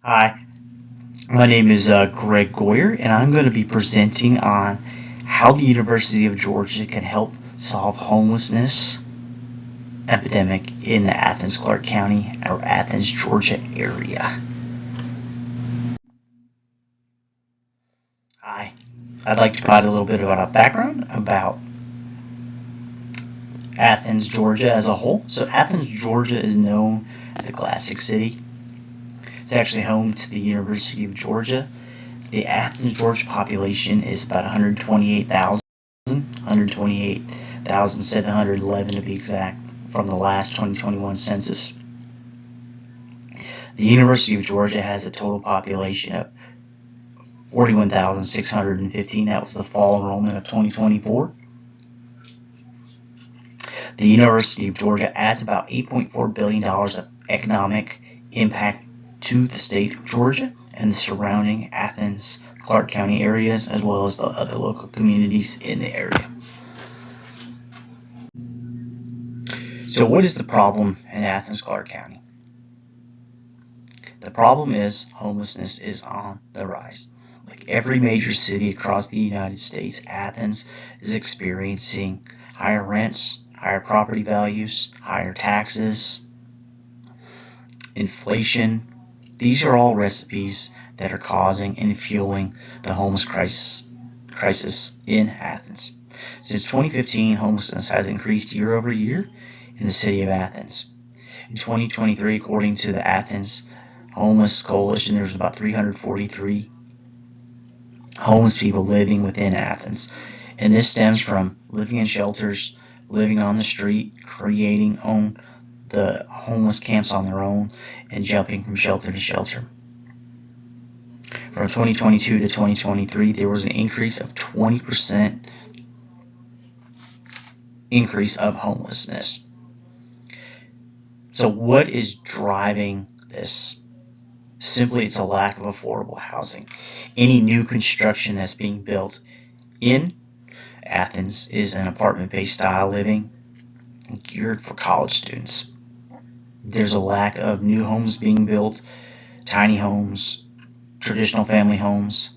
Hi, my name is Greg Goyer, and I'm going to be presenting on how the University of Georgia can help solve homelessness epidemic in the Athens-Clarke County or Athens, Georgia area. Hi, I'd like to provide a little bit about a background about Athens, Georgia as a whole. So Athens, Georgia is known as the Classic City. It's actually home to the University of Georgia. The Athens, Georgia population is about 128,000, 128,711 to be exact, from the last 2021 census. The University of Georgia has a total population of 41,615. That was the fall enrollment of 2024. The University of Georgia adds about $8.4 billion of economic impact to the state of Georgia and the surrounding Athens, Clarke County areas, as well as the other local communities in the area. So what is the problem in Athens, Clarke County? The problem is homelessness is on the rise. Like every major city across the United States, Athens is experiencing higher rents, higher property values, higher taxes, inflation. These are all recipes that are causing and fueling the homeless crisis in Athens. Since 2015, homelessness has increased year over year in the city of Athens. In 2023, according to the Athens Homeless Coalition, there's about 343 homeless people living within Athens. And this stems from living in shelters, living on the street, creating the homeless camps on their own, and jumping from shelter to shelter. From 2022 to 2023, there was an increase of 20% increase of homelessness. So what is driving this? Simply, it's a lack of affordable housing. Any new construction that's being built in Athens is an apartment-based style living geared for college students. There's a lack of new homes being built, tiny homes, traditional family homes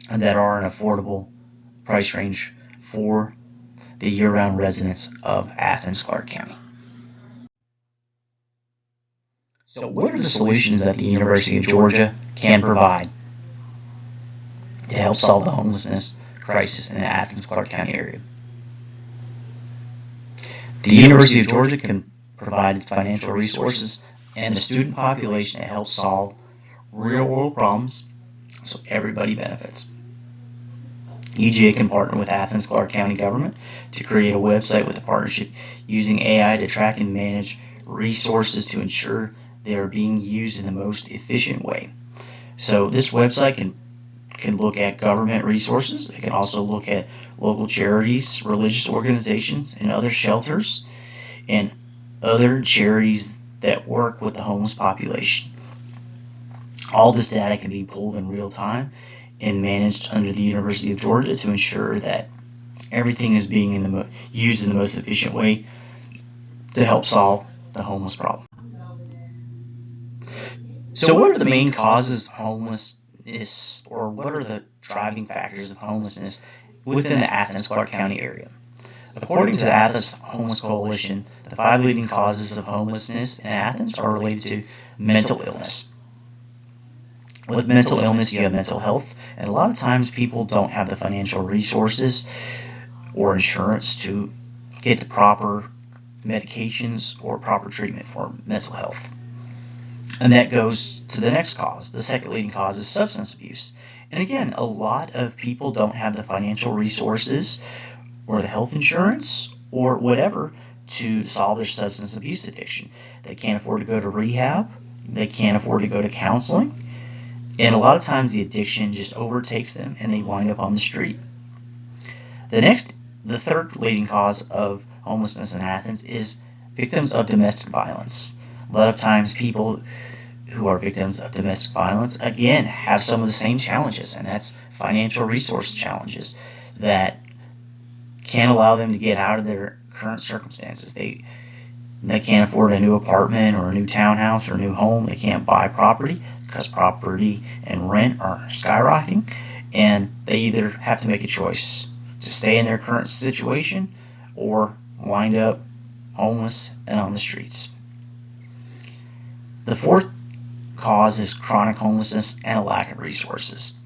that are an affordable price range for the year-round residents of Athens, Clarke County. So what are the solutions that the University of Georgia can provide to help solve the homelessness crisis in the Athens, Clarke County area? The University of Georgia can provide its financial resources and the student population to help solve real-world problems so everybody benefits. UGA can partner with Athens Clarke County government to create a website with a partnership using AI to track and manage resources to ensure they are being used in the most efficient way. So this website can look at government resources. It can also look at local charities, religious organizations, and other shelters, and other charities that work with the homeless population. All this data can be pulled in real time and managed under the University of Georgia to ensure that everything is being used in the most efficient way to help solve the homeless problem. So what are the main causes of homelessness, or what are the driving factors of homelessness within the Athens Clarke County area? According to the Athens Homeless Coalition, the 5 leading causes of homelessness in Athens are related to mental illness. With mental illness, you have mental health, and a lot of times people don't have the financial resources or insurance to get the proper medications or proper treatment for mental health. And that goes to the next cause. The second leading cause is substance abuse. And again, a lot of people don't have the financial resources or the health insurance or whatever to solve their substance abuse addiction. They can't afford to go to rehab. They can't afford to go to counseling. And a lot of times the addiction just overtakes them and they wind up on the street. The third leading cause of homelessness in Athens is victims of domestic violence. A lot of times people who are victims of domestic violence, again, have some of the same challenges, and that's financial resource challenges that can't allow them to get out of their current circumstances. They can't afford a new apartment or a new townhouse or a new home. They can't buy property because property and rent are skyrocketing, and they either have to make a choice to stay in their current situation or wind up homeless and on the streets. The fourth cause is chronic homelessness and a lack of resources.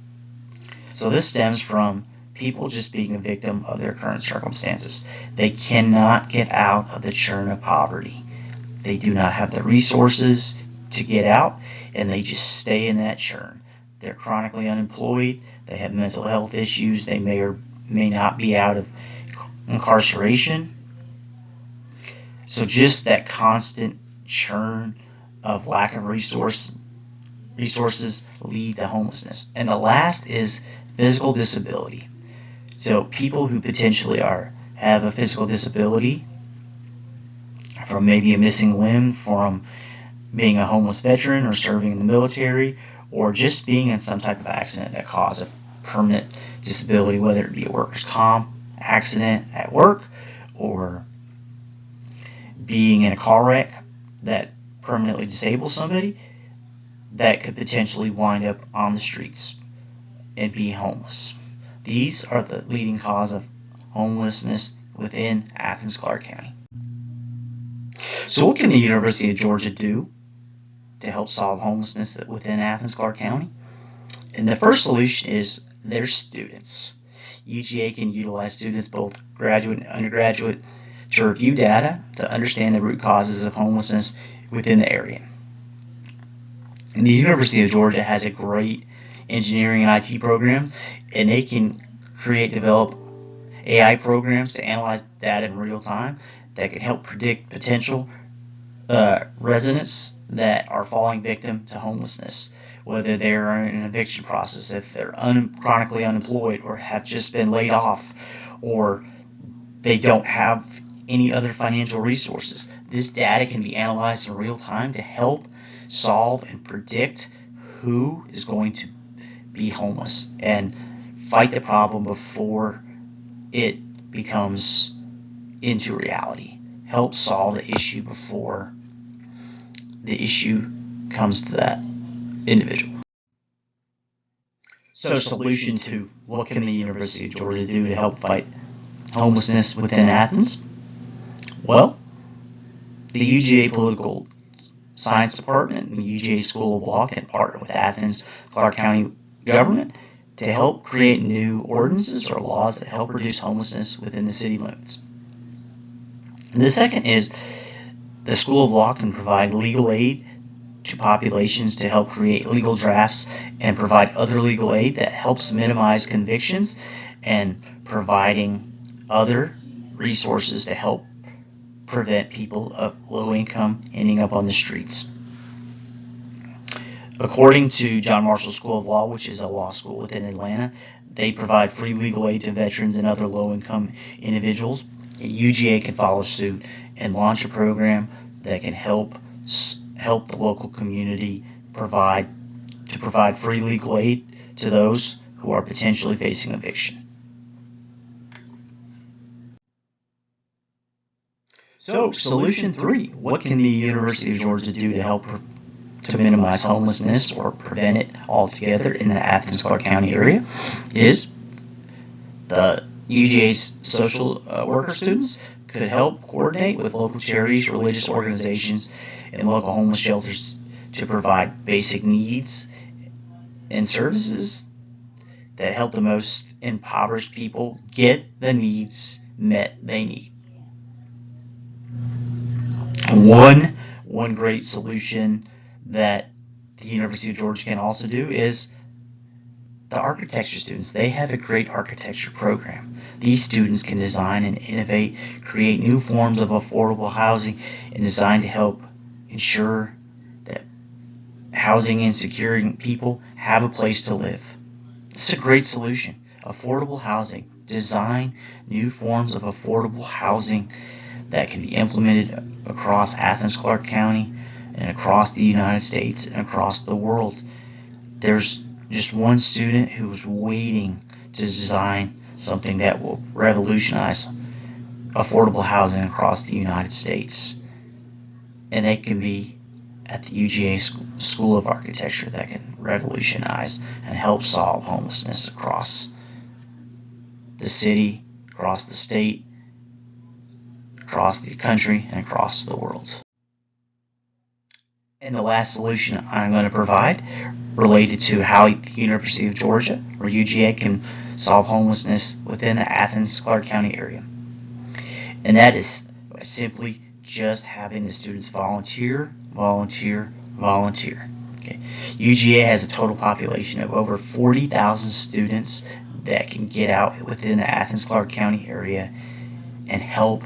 So this stems from people just being a victim of their current circumstances. They cannot get out of the churn of poverty. They do not have the resources to get out, and they just stay in that churn. They're chronically unemployed. They have mental health issues. They may or may not be out of incarceration. So just that constant churn of lack of resources lead to homelessness. And the last is physical disability. So people who potentially have a physical disability from maybe a missing limb, from being a homeless veteran or serving in the military, or just being in some type of accident that caused a permanent disability, whether it be a workers' comp accident at work or being in a car wreck that permanently disables somebody, that could potentially wind up on the streets and be homeless. These are the leading cause of homelessness within Athens-Clarke County. So what can the University of Georgia do to help solve homelessness within Athens-Clarke County? And the first solution is their students. UGA can utilize students, both graduate and undergraduate, to review data to understand the root causes of homelessness within the area. And the University of Georgia has a great engineering and IT program, and they can develop AI programs to analyze data in real time that can help predict potential residents that are falling victim to homelessness, whether they're in an eviction process, if they're chronically unemployed or have just been laid off, or they don't have any other financial resources. This data can be analyzed in real time to help solve and predict who is going to be homeless and fight the problem before it becomes into reality. Help solve the issue before the issue comes to that individual. So, solution 2, what can the University of Georgia do to help fight homelessness within Athens? Well, the UGA Political Science Department and the UGA School of Law can partner with Athens-Clarke County government to help create new ordinances or laws that help reduce homelessness within the city limits. And the second is the School of Law can provide legal aid to populations to help create legal drafts and provide other legal aid that helps minimize convictions and providing other resources to help prevent people of low income ending up on the streets. According to John Marshall School of Law, which is a law school within Atlanta, they provide free legal aid to veterans and other low-income individuals. UGA can follow suit and launch a program that can help the local community provide free legal aid to those who are potentially facing eviction. So, solution 3, what can the University of Georgia do to help to minimize homelessness or prevent it altogether in the Athens-Clarke County area? Is the UGA's social worker students could help coordinate with local charities, religious organizations, and local homeless shelters to provide basic needs and services that help the most impoverished people get the needs met they need. One great solution that the University of Georgia can also do is the architecture students. They have a great architecture program. These students can design and innovate, create new forms of affordable housing, and design to help ensure that housing insecure people have a place to live. This is a great solution. Affordable housing. Design new forms of affordable housing that can be implemented across Athens-Clarke County and across the United States and across the world. There's just one student who's waiting to design something that will revolutionize affordable housing across the United States. and they can be at the UGA School of Architecture that can revolutionize and help solve homelessness across the city, across the state, across the country, and across the world. And the last solution I'm going to provide related to how the University of Georgia, or UGA, can solve homelessness within the Athens-Clarke County area. And that is by simply just having the students volunteer. Okay. UGA has a total population of over 40,000 students that can get out within the Athens-Clarke County area and help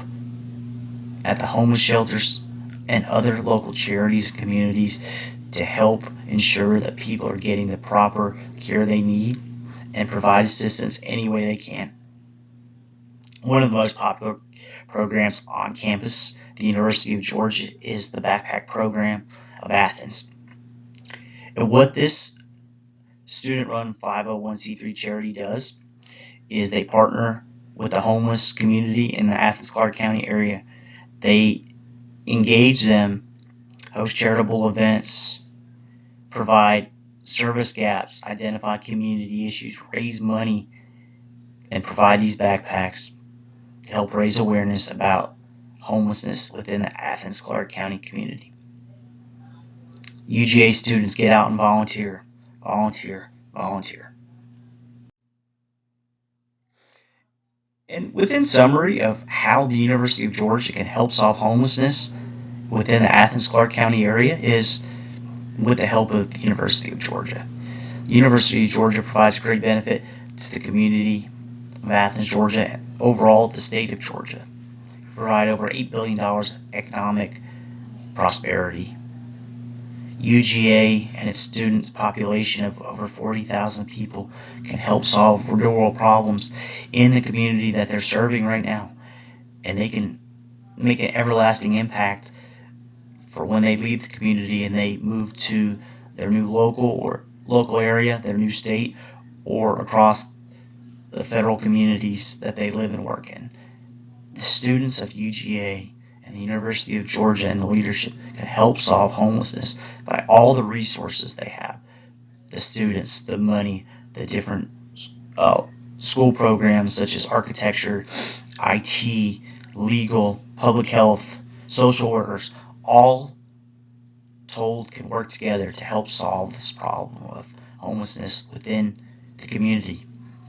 at the homeless shelters and other local charities and communities to help ensure that people are getting the proper care they need and provide assistance any way they can. One of the most popular programs on campus, the University of Georgia, is the Backpack Program of Athens. And what this student-run 501c3 charity does is they partner with the homeless community in the Athens-Clarke County area. They engage them, host charitable events, provide service gaps, identify community issues, raise money, and provide these backpacks to help raise awareness about homelessness within the Athens-Clarke County community. UGA students, get out and volunteer. And within summary of how the University of Georgia can help solve homelessness within the Athens-Clarke County area is with the help of the University of Georgia. The University of Georgia provides great benefit to the community of Athens, Georgia, and overall the state of Georgia. We provide over $8 billion of economic prosperity. UGA and its student population of over 40,000 people can help solve real world problems in the community that they're serving right now. And they can make an everlasting impact for when they leave the community and they move to their new local area, their new state, or across the federal communities that they live and work in. The students of UGA and the University of Georgia and the leadership can help solve homelessness by all the resources they have. The students, the money, the different school programs such as architecture, IT, legal, public health, social workers, all told can work together to help solve this problem of homelessness within the community.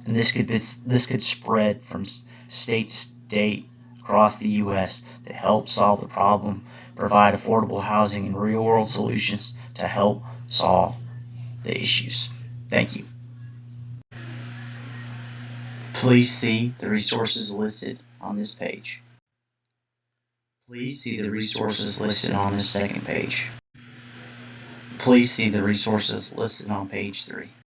And this could spread from state to state across the U.S. to help solve the problem, provide affordable housing and real-world solutions to help solve the issues. Thank you. Please see the resources listed on this page. Please see the resources listed on this second page. Please see the resources listed on page 3.